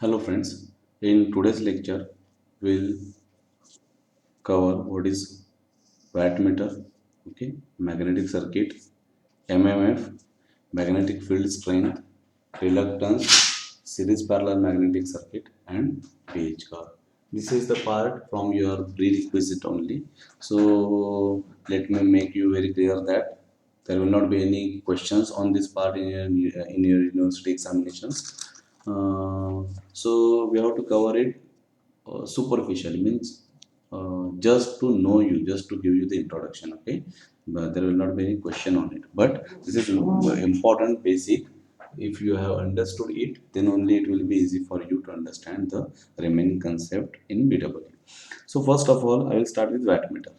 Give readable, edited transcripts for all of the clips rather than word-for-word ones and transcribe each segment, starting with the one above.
Hello friends, in today's lecture we'll cover what is wattmeter, okay, magnetic circuit, MMF, magnetic field strength, reluctance, series parallel magnetic circuit and pH curve. This is the part from your prerequisite only. So let me make you very clear that there will not be any questions on this part in your university examinations. So we have to cover it superficial means just to know you, just to give you the introduction, okay, but there will not be any question on it, but this is important basic. If you have understood it, then only it will be easy for you to understand the remaining concept in BW. So first of all, I will start with wattmeter.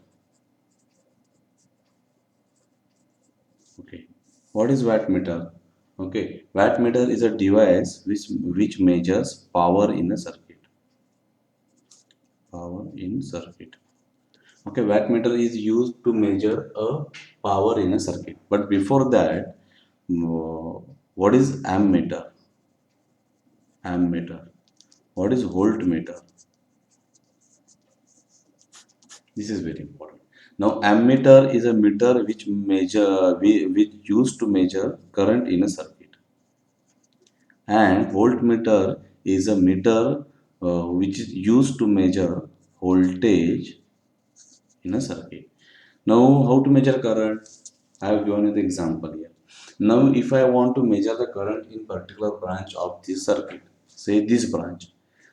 Okay, what is wattmeter? Okay, wattmeter is a device which measures power in a circuit. Power in circuit. Okay, wattmeter is used to measure a power in a circuit. But before that, what is ammeter? Ammeter. What is voltmeter? This is very important. Now, ammeter is a meter which used to measure current in a circuit, and voltmeter is a meter which is used to measure voltage in a circuit. Now, how to measure current? I have given you the example here. Now, if I want to measure the current in particular branch of this circuit, say this branch,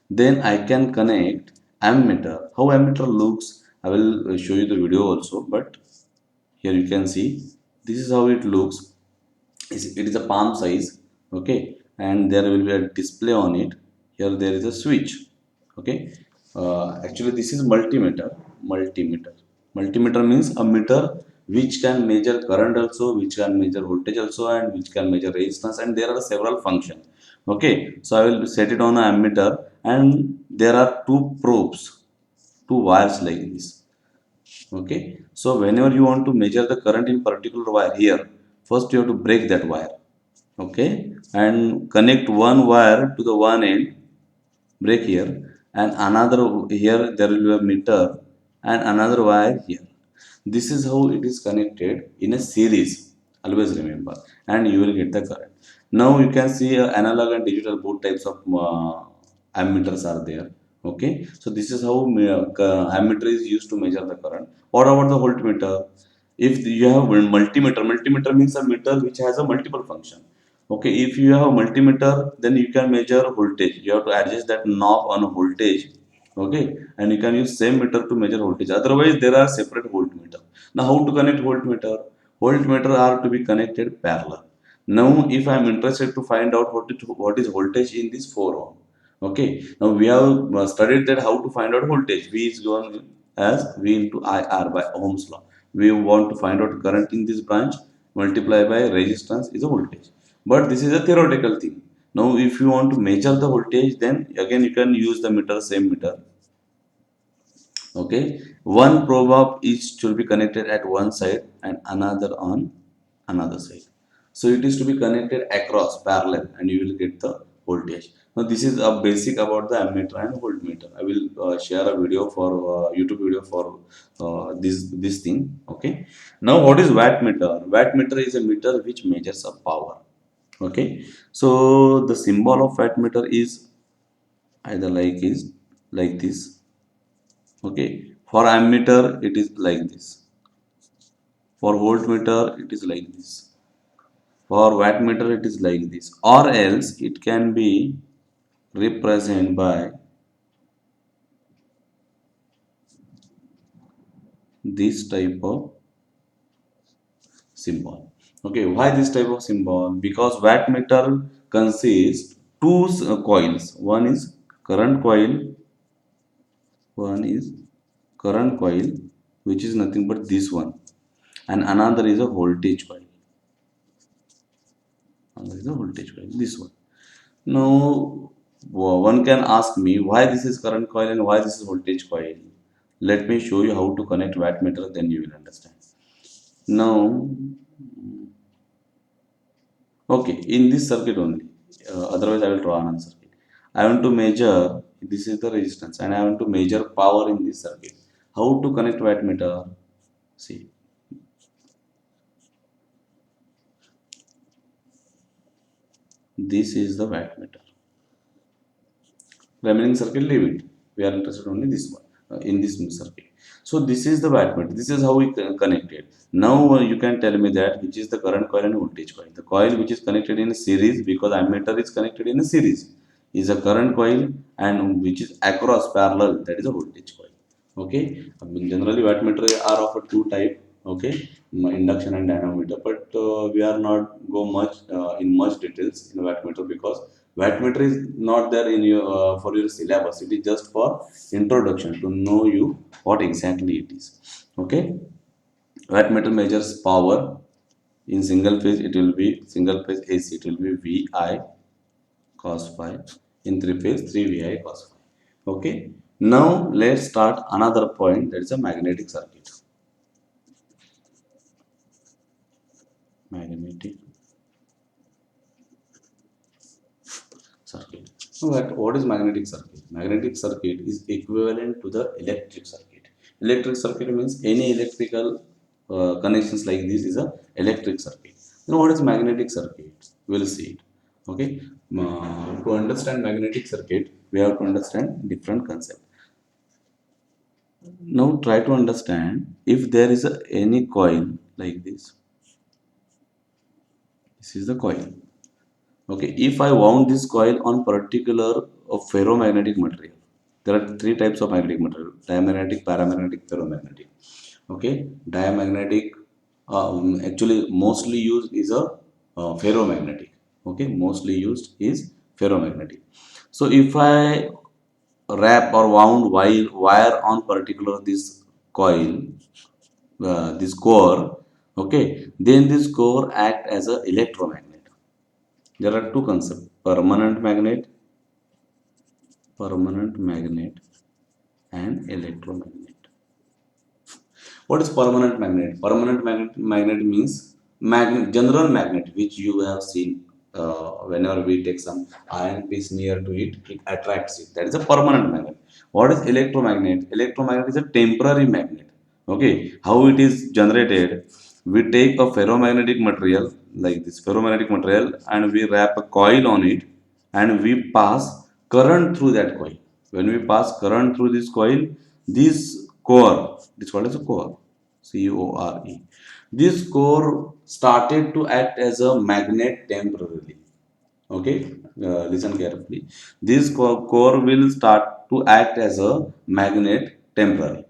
then I can connect ammeter. How ammeter looks, I will show you the video also, but here you can see this is how it looks. It is a palm size, okay, and there will be a display on it. Here there is a switch, okay. Actually this is multimeter means a meter which can measure current also, which can measure voltage also, and which can measure resistance, and there are several functions. Okay, so I will set it on an ammeter, and there are two probes, two wires like this. Okay, so whenever you want to measure the current in particular wire, here first you have to break that wire, okay, and connect one wire to the one end, break here, and another here there will be a meter and another wire here. This is how it is connected in a series, always remember, and you will get the current. Now you can see analog and digital both types of ammeters are there. Okay, so this is how ammeter is used to measure the current. What about the voltmeter? If you have multimeter means a meter which has a multiple function. Okay, if you have a multimeter, then you can measure voltage. You have to adjust that knob on a voltage. Okay, and you can use same meter to measure voltage. Otherwise, there are separate voltmeter. Now, how to connect voltmeter? Voltmeter are to be connected parallel. Now, if I am interested to find out what is voltage in this 4 ohm. Okay, now we have studied that how to find out voltage. V is given as V into IR by Ohm's law. We want to find out current in this branch, multiply by resistance is a voltage. But this is a theoretical thing. Now, if you want to measure the voltage, then again you can use the meter, same meter. Okay, one probe of each should be connected at one side and another on another side. So it is to be connected across parallel, and you will get the voltage. Now this is a basic about the ammeter and voltmeter. I will share a video for YouTube video for this thing. Okay, now what is wattmeter? Wattmeter is a meter which measures a power. Okay, so the symbol of wattmeter is either like this. Okay, for ammeter it is like this, for voltmeter it is like this, for wattmeter it is like this, or else it can be represented by this type of symbol. Okay, why this type of symbol? Because wattmeter consists two coils. One is current coil, one is current coil, which is nothing but this one, and another is a voltage coil. Another is a voltage coil, this one. Now, one can ask me why this is current coil and why this is voltage coil. Let me show you how to connect wattmeter, then you will understand. Now, okay, in this circuit only, otherwise I will draw another circuit. I want to measure, this is the resistance, and I want to measure power in this circuit. How to connect wattmeter? See, this is the wattmeter. Remaining circuit, leave it. We are interested only this one, in this circuit. So this is the wattmeter. This is how we connect it. Now you can tell me that which is the current coil and voltage coil. The coil which is connected in a series, because ammeter is connected in a series, is a current coil, and which is across parallel, that is a voltage coil. Okay. Generally wattmeter are of a two type. Okay, induction and dynamometer, but we are not go much in much details in wattmeter, because wattmeter is not there in your for your syllabus. It is just for introduction to know you what exactly it is. Okay, wattmeter measures power. In single phase it will be single phase AC, it will be VI cos phi. In three phase 3 VI cos phi. Okay, now let's start another point, that is a magnetic circuit. Magnetic circuit. So what is magnetic circuit? Magnetic circuit is equivalent to the electric circuit. Electric circuit means any electrical connections like this is a electric circuit. Then what is magnetic circuit? We will see it. Okay. To understand magnetic circuit, we have to understand different concept. Now try to understand, if there is any coil like this. This is the coil. Okay, if I wound this coil on particular ferromagnetic material, there are three types of magnetic material: diamagnetic, paramagnetic, ferromagnetic. Okay, diamagnetic actually mostly used is a ferromagnetic. Okay, mostly used is ferromagnetic. So if I wrap or wound wire on particular this coil, this core, okay, then this core act as a electromagnet. There are two concepts: permanent magnet and electromagnet. What is permanent magnet? Permanent magnet means general magnet which you have seen whenever we take some iron piece near to it, it attracts it. That is a permanent magnet. What is electromagnet? Electromagnet is a temporary magnet. Okay, how it is generated? We take a ferromagnetic material like this ferromagnetic material, and we wrap a coil on it, and we pass current through that coil. When we pass current through this coil, this core, this called as a core, core. This core started to act as a magnet temporarily. Okay, listen carefully. This core will start to act as a magnet temporarily.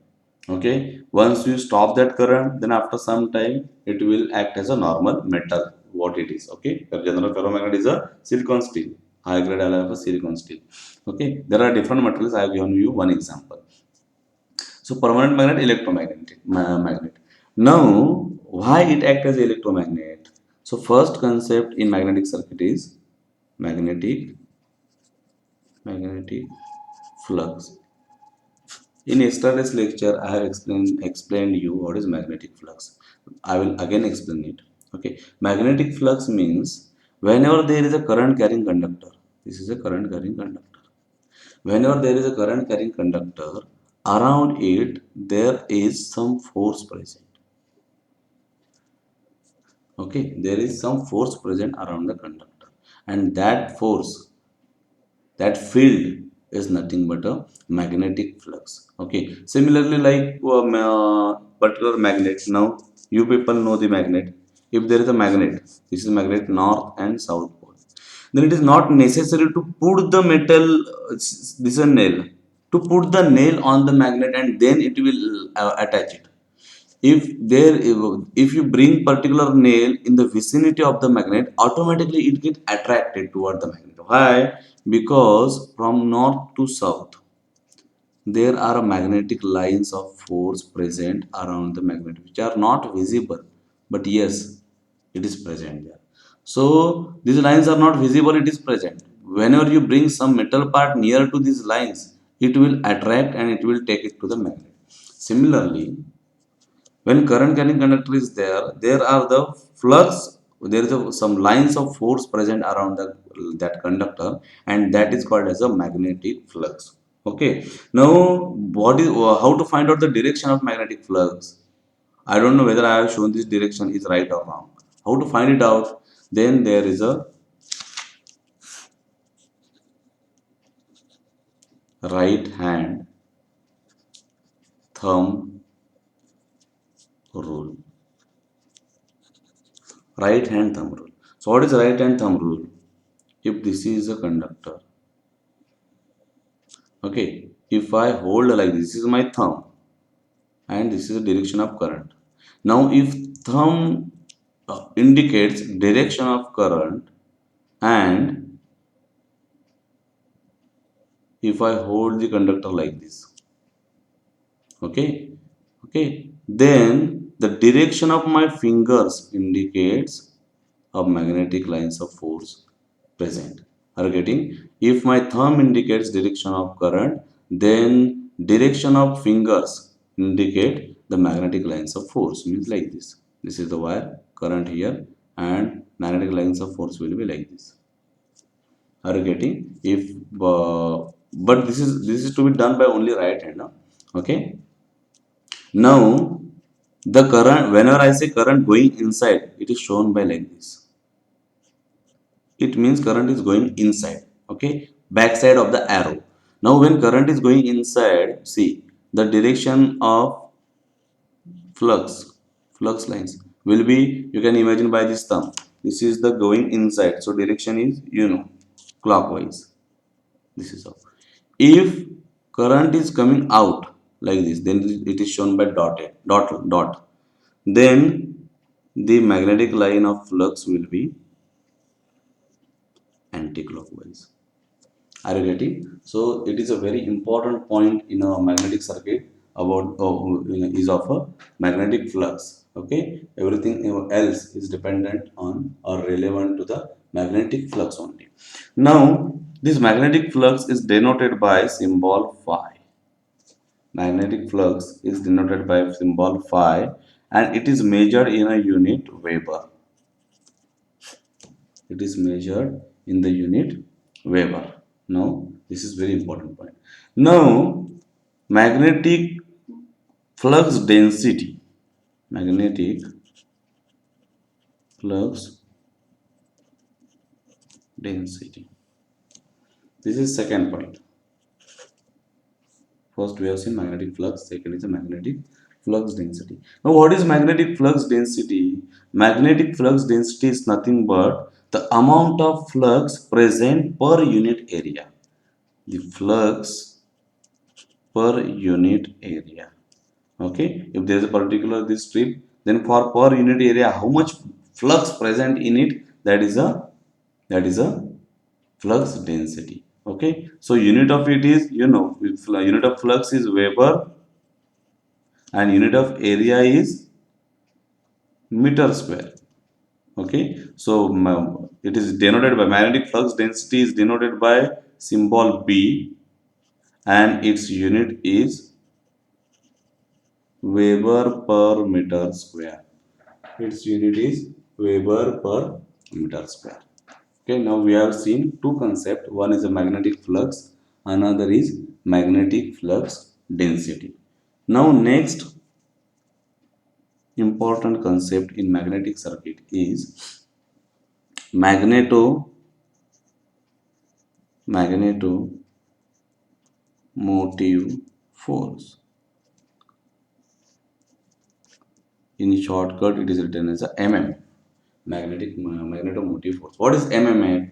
Okay, once you stop that current, then after some time it will act as a normal metal. What it is? Okay, the general ferromagnet is a silicon steel, high grade alloy of a silicon steel. Okay, there are different materials. I have given you one example. So permanent magnet, electromagnetic magnet. Now, why it acts as electromagnet? So first concept in magnetic circuit is magnetic magnetic flux. In yesterday's lecture, I have explained you what is magnetic flux. I will again explain it. Okay, magnetic flux means whenever there is a current carrying conductor. This is a current carrying conductor. Whenever there is a current carrying conductor, around it there is some force present. Okay, there is some force present around the conductor, and that force, that field, is nothing but a magnetic flux. Okay, similarly like particular magnet. Now you people know the magnet. If there is a magnet, this is magnet north and south pole, then it is not necessary to put the metal, this is a nail, to put the nail on the magnet and then it will attach it. If you bring particular nail in the vicinity of the magnet, automatically it get attracted toward the magnet. Why? Because from north to south there are magnetic lines of force present around the magnet, which are not visible, but yes, it is present there. So these lines are not visible, it is present. Whenever you bring some metal part near to these lines, it will attract and it will take it to the magnet. Similarly, when current carrying conductor is there, there are the flux there is some lines of force present around that conductor, and that is called as a magnetic flux. Okay. Now, what is how to find out the direction of magnetic flux? I don't know whether I have shown this direction is right or wrong. How to find it out? Then there is a right hand thumb rule. Right hand thumb rule. So what is right hand thumb rule? If this is a conductor, okay, if I hold like this is my thumb and this is the direction of current. Now if thumb indicates direction of current, and if I hold the conductor like this, okay, okay, then the direction of my fingers indicates of magnetic lines of force present. Are you getting? If my thumb indicates direction of current, then direction of fingers indicate the magnetic lines of force. Means like this. This is the wire, current here, and magnetic lines of force will be like this. Are you getting? If but this is to be done by only right hand. No? Okay. Now the current, whenever I say current going inside, it is shown by like this. It means current is going inside. Okay, back side of the arrow. Now when current is going inside, see the direction of flux lines will be, you can imagine by this thumb, this is the going inside, so direction is, clockwise. This is how. If current is coming out like this, then it is shown by dot. Then the magnetic line of flux will be anti-clockwise. Are you getting? So it is a very important point in a magnetic circuit about is of a magnetic flux. Okay, everything else is dependent on or relevant to the magnetic flux only. Now this magnetic flux is denoted by symbol phi. Magnetic flux is denoted by symbol phi, and it is measured in a unit Weber. It is measured in the unit Weber. Now, this is very important point. Now, magnetic flux density, magnetic flux density. This is second point. First, we have seen magnetic flux. Second is the magnetic flux density. Now, what is magnetic flux density? Magnetic flux density is nothing but the amount of flux present per unit area. The flux per unit area. Okay, if there is a particular this strip, then for per unit area how much flux present in it, that is a flux density. Okay, so unit of it is, unit of flux is Weber, and unit of area is meter square. Okay, so it is denoted by magnetic flux density is denoted by symbol B, and its unit is Weber per meter square. Its unit is Weber per meter square. Okay, now we have seen two concepts. One is a magnetic flux, another is magnetic flux density. Now, next important concept in magnetic circuit is magneto motive force. In shortcut, it is written as a MM, magnetomotive force. What is MMF?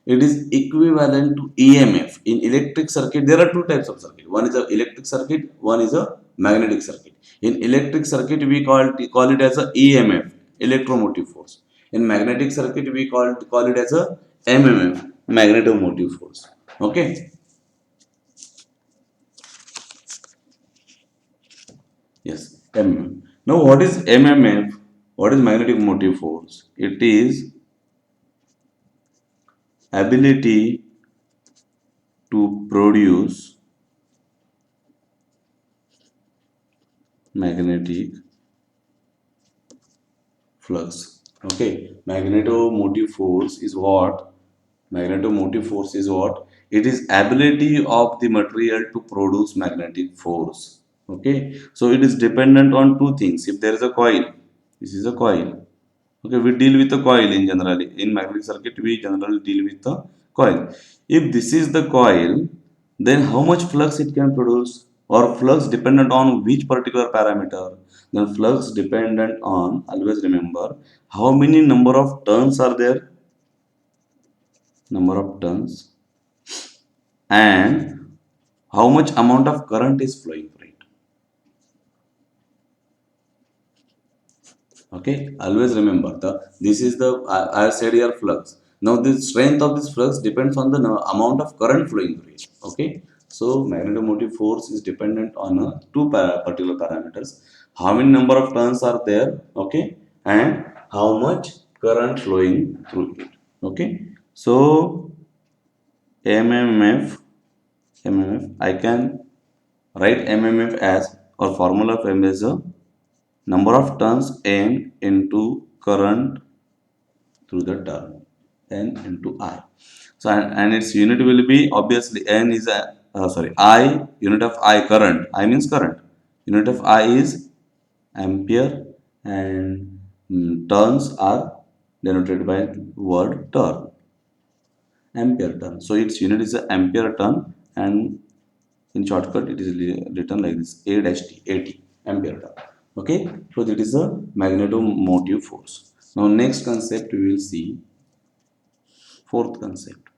It is equivalent to EMF. In electric circuit, there are two types of circuit. One is a electric circuit, one is a magnetic circuit. In electric circuit, we call it as a EMF, electromotive force. In magnetic circuit, we call it as a MMF, magnetomotive force. Okay. Yes, MMF. Now, what is MMF? What is magnetic motive force? It is ability to produce magnetic flux. Okay, magnetomotive force is what? Magnetomotive force is what? It is ability of the material to produce magnetic force. Okay, so it is dependent on two things. If there is a coil, this is a coil. Okay, we deal with the coil in generally. In magnetic circuit, we generally deal with the coil. If this is the coil, then how much flux it can produce? Or flux dependent on which particular parameter? Then flux dependent on, always remember, how many number of turns are there? Number of turns, and how much amount of current is flowing through it. Okay, always remember this is the I said here flux. Now the strength of this flux depends on the amount of current flowing through it. Okay, so magnetomotive force is dependent on two particular parameters: how many number of turns are there, okay, and how much current flowing through it. Okay, so mmf mmf I can write mmf as, or formula of m is a number of turns n into current through the turn, n into I. So and its unit will be obviously n is a sorry, I, unit of I, current. I means current. Unit of I is ampere, and turns are denoted by word turn, ampere turn. So its unit is a ampere turn, and in shortcut it is written like this: A dash T, AT, ampere turn. Okay, so that is a magnetomotive force. Now next concept we will see, fourth concept.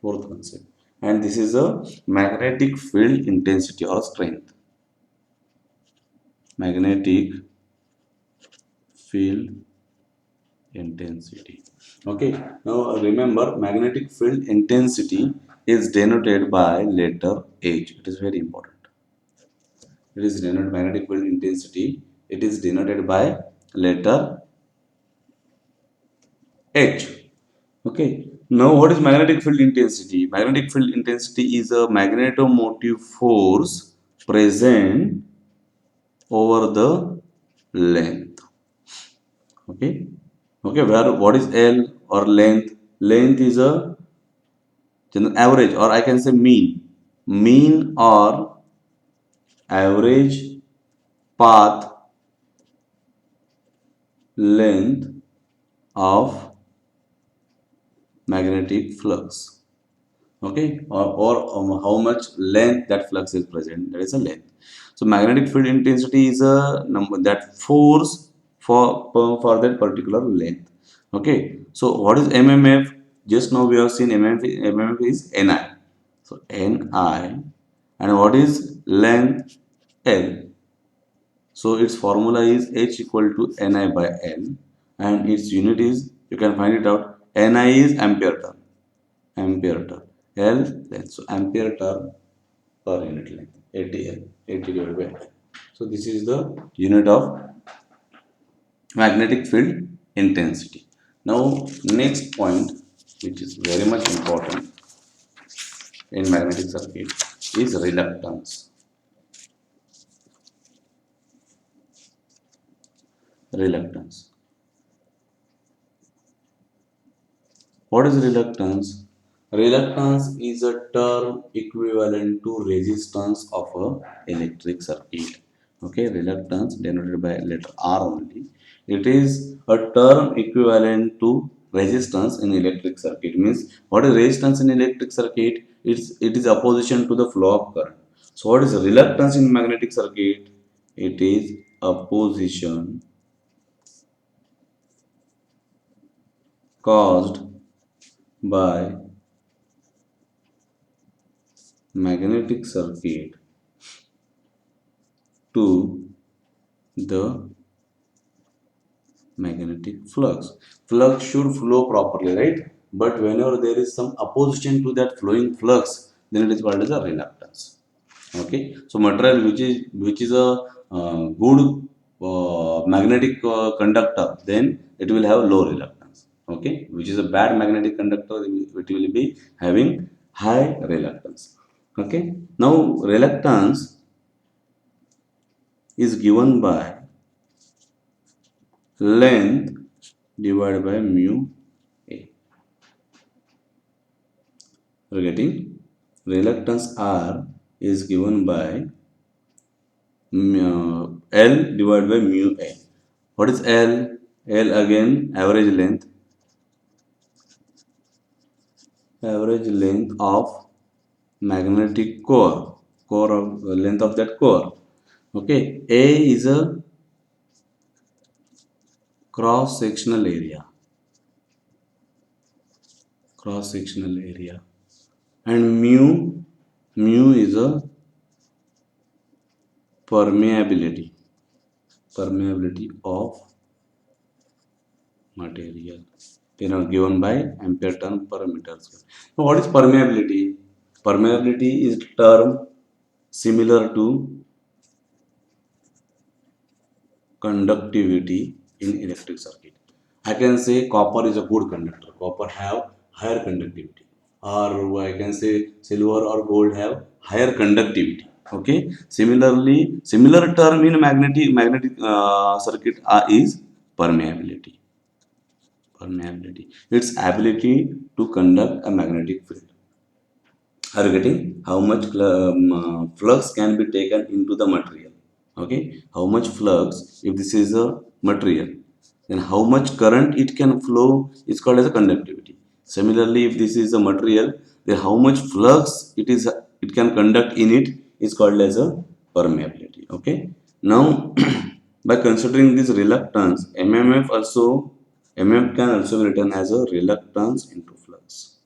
Fourth concept, and this is a magnetic field intensity or strength. Magnetic field intensity. Okay, now remember, magnetic field intensity is denoted by letter H. It is very important. It is denoted magnetic field intensity. It is denoted by letter H. Okay. Now, what is magnetic field intensity? Magnetic field intensity is a magnetomotive force present over the length. Okay. Okay. Where what is L or length? Length is a average, or I can say mean. Mean or average path length of magnetic flux. Okay, or how much length that flux is present, that is a length. So magnetic field intensity is a number, that force for that particular length. Okay, so what is mmf? Just now we have seen mmf is ni. So ni, and what is length? L. So its formula is H equal to Ni by L, and its unit is, you can find it out, Ni is ampere turn. Ampere turn. L length. So ampere turn per unit length. ATL. AT divided by L. So this is the unit of magnetic field intensity. Now next point, which is very much important in magnetic circuit, is reluctance. Reluctance. What is reluctance? Reluctance is a term equivalent to resistance of a electric circuit. Okay, reluctance denoted by letter R only. It is a term equivalent to resistance in electric circuit. Means what is resistance in electric circuit? It is opposition to the flow of current. So what is reluctance in magnetic circuit? It is opposition caused by magnetic circuit to the magnetic flux. Flux should flow properly, right? But whenever there is some opposition to that flowing flux, then it is called as a reluctance. Okay, so material which is a good magnetic conductor, then it will have low reluctance. Okay, which is a bad magnetic conductor, it will be having high reluctance. Okay, now reluctance is given by length divided by mu A. We're getting reluctance R is given by L divided by mu A. What is L? L again average length of magnetic core of length of that core. Okay, A is a cross sectional area, and mu is a permeability of material, given by ampere turn per meter square. So what is permeability? Permeability is term similar to conductivity in electric circuit. I can say copper is a good conductor. Copper have higher conductivity, or I can say silver or gold have higher conductivity. Okay. Similarly, similar term in magnetic circuit is permeability. Permeability. Its ability to conduct a magnetic field. Are you getting how much flux can be taken into the material? Okay, how much flux, if this is a material, then how much current it can flow is called as a conductivity. Similarly, if this is a material, then how much flux it can conduct in it is called as a permeability. Okay, now by considering this reluctance, mmf can also be written as a reluctance into flux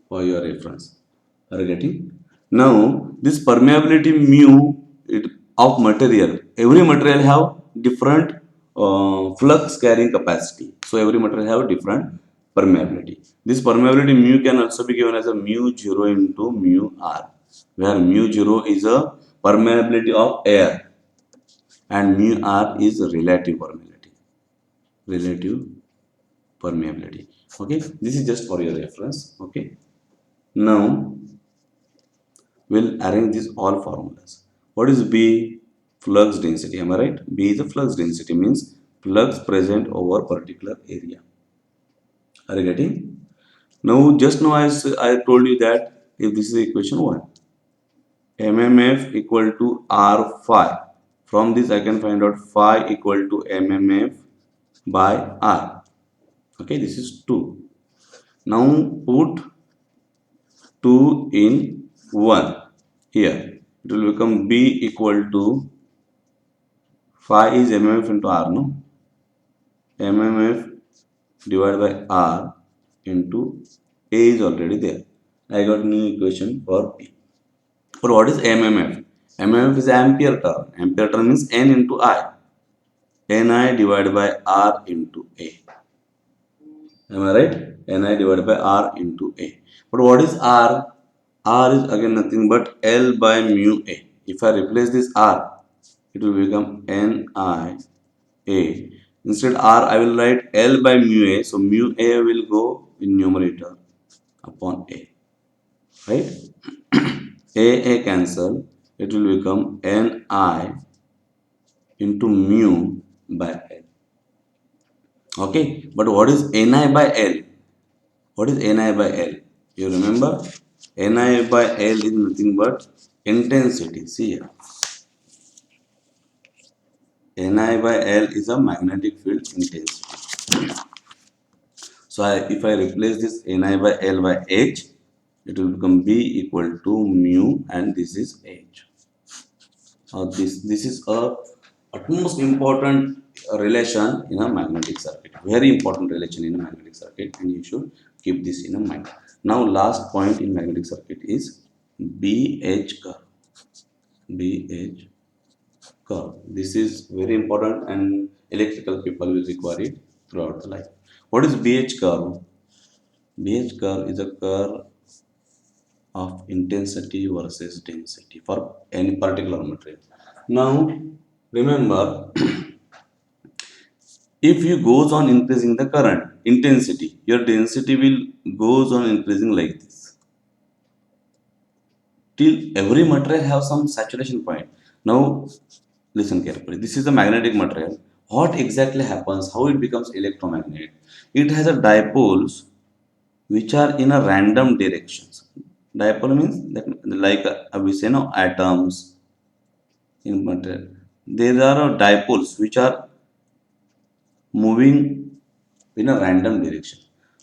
for your reference. Are you getting? Now, this permeability mu of material, every material have different flux carrying capacity. So, every material have different permeability. This permeability mu can also be given as a mu 0 into mu r, where mu 0 is a permeability of air and mu r is relative permeability. Relative permeability. Okay, this is just for your reference. Okay, now we'll arrange these all formulas. What is B? Flux density. Am I right? B is the flux density, means flux present over particular area. Are you getting? Now, just now I told you that if this is equation 1, mmf equal to r phi. From this I can find out phi equal to mmf by r. Okay, this is 2. Now put 2 in 1 here. It will become B equal to phi is mmf into r, no? mmf divided by r into A is already there. I got new equation for P. But what is mmf? mmf is ampere turn. Ampere turn means N into I. Ni divided by r into A. Am I right? Ni divided by r into A. But what is r? R is again nothing but L by mu A. If I replace this r, it will become Ni A. Instead R, I will write L by mu A. So mu A will go in numerator upon A. Right? A cancel. It will become Ni into mu by L. Okay. But what is Ni by L? What is Ni by L? You remember? Ni by L is nothing but intensity. See here. Ni by L is a magnetic field intensity. So if I replace this Ni by L by H, it will become B equal to mu, and this is H. This is a utmost important relation in a magnetic circuit. Very important relation in a magnetic circuit, and you should keep this in mind. Now, last point in magnetic circuit is BH curve. BH curve. This is very important, and electrical people will require it throughout the life. What is BH curve? BH curve is a curve of intensity versus density for any particular material. Now, remember, if you goes on increasing the current intensity, your density will goes on increasing like this till every material have some saturation point. Now, listen carefully. This is the magnetic material. what exactly happens, how it becomes electromagnet. It has a dipoles which are in a random directions. Dipole means that, like we say no atoms in material, there are dipoles which are moving in a random direction.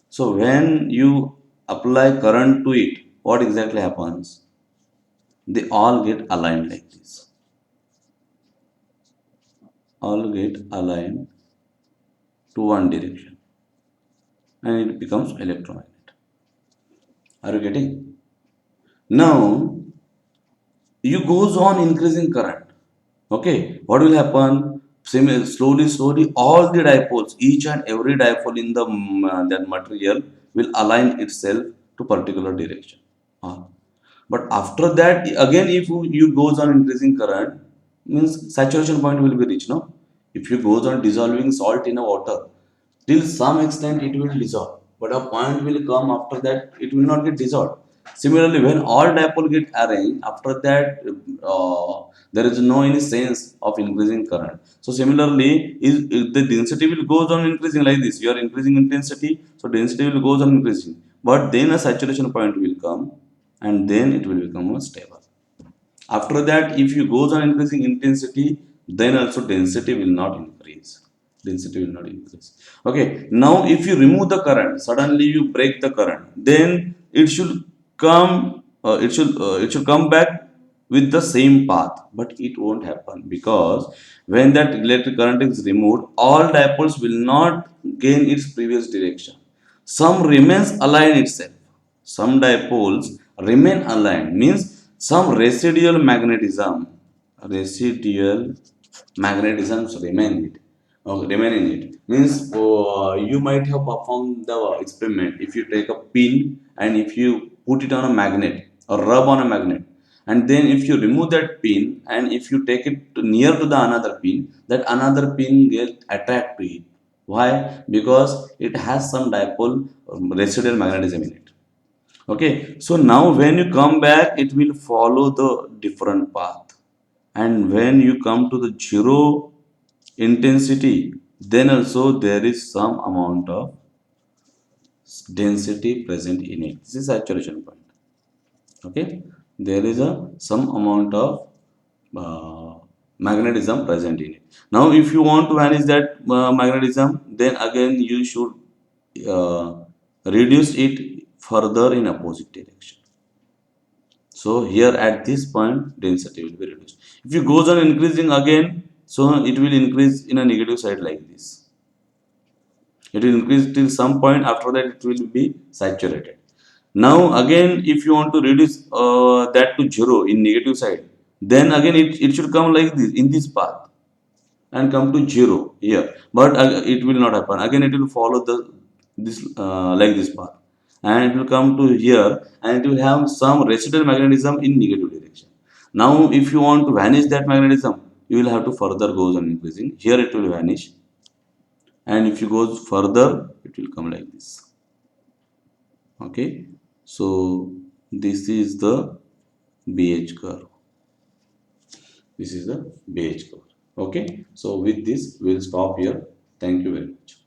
So when you apply current to it, what exactly happens? They all get aligned like this, all get aligned to one direction, and it becomes electromagnet. Are you getting? Now you goes on increasing current. Okay, what will happen? Slowly, slowly, all the dipoles, each and every dipole in the that material will align itself to particular direction. Ah. But after that, again, if you goes on increasing current, means saturation point will be reached. No, if you goes on dissolving salt in a water, till some extent it will dissolve, but a point will come after that it will not get dissolved. Similarly, when all dipole get arranged, after that there is no any sense of increasing current. So similarly, if the density will goes on increasing like this, you are increasing intensity, so density will goes on increasing, but then a saturation point will come, and then it will become more stable. After that, if you goes on increasing intensity, then also density will not increase. Density will not increase. Okay. Now, if you remove the current, suddenly you break the current, then it should come. It should come back with the same path, but it won't happen because when that electric current is removed, all dipoles will not gain its previous direction. Some remains aligned itself. Some dipoles remain aligned, means some residual magnetisms remain in it. Means you might have performed the experiment. If you take a pin and if you put it on a magnet or rub on a magnet, and then if you remove that pin and if you take it near to the another pin, that another pin get attract to it. Why? Because it has some dipole residual magnetism in it. Okay, so now when you come back, it will follow the different path. And when you come to the zero intensity, then also there is some amount of density present in it. This is saturation point. Okay, there is a some amount of magnetism present in it. Now if you want to manage that magnetism, then again you should uh, reduce it further in opposite direction. So here at this point density will be reduced. If you goes on increasing again, so it will increase in a negative side like this. It will increase till some point, after that it will be saturated. Now again if you want to reduce that to zero in negative side, then again it should come like this in this path and come to zero here, but it will not happen. Again it will follow the this like this path, and it will come to here, and it will have some residual magnetism in negative direction. Now if you want to vanish that magnetism, you will have to further goes on increasing. Here it will vanish, and if you go further it will come like this. Okay, so this is the BH curve. This is the BH curve. Okay, so with this we'll stop here. Thank you very much.